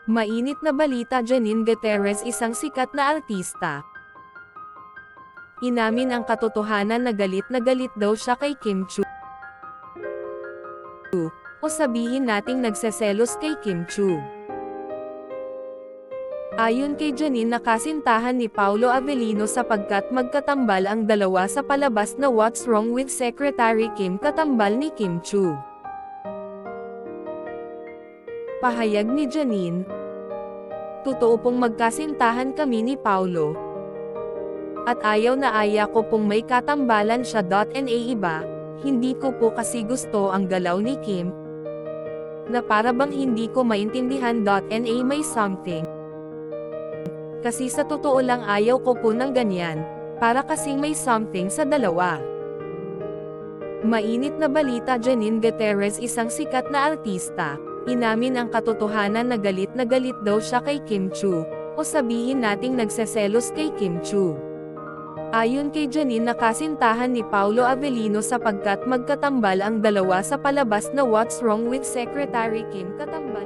Mainit na balita, Janine Gutierrez isang sikat na artista. Inamin ang katotohanan na galit daw siya kay Kim Chu. O sabihin nating nagseselos kay Kim Chu. Ayon kay Janine, nakasintahan ni Paolo Avellino sapagkat magkatambal ang dalawa sa palabas na What's Wrong with Secretary Kim, katambal ni Kim Chu. Pahayag ni Janine, "Totoo pong magkasintahan kami ni Paolo. At ayaw na aya ko pong may katambalan siya. Iba, hindi ko po kasi gusto ang galaw ni Kim, na para bang hindi ko maintindihan. May something. Kasi sa totoo lang ayaw ko po ng ganyan, para kasing may something sa dalawa." Mainit na balita, Janine Gutierrez isang sikat na artista. Inamin ang katotohanan na galit daw siya kay Kim Chu, o sabihin nating nagseselos kay Kim Chu. Ayon kay Janine, nakasintahan ni Paolo Avellino sapagkat magkatambal ang dalawa sa palabas na What's Wrong with Secretary Kim, katambal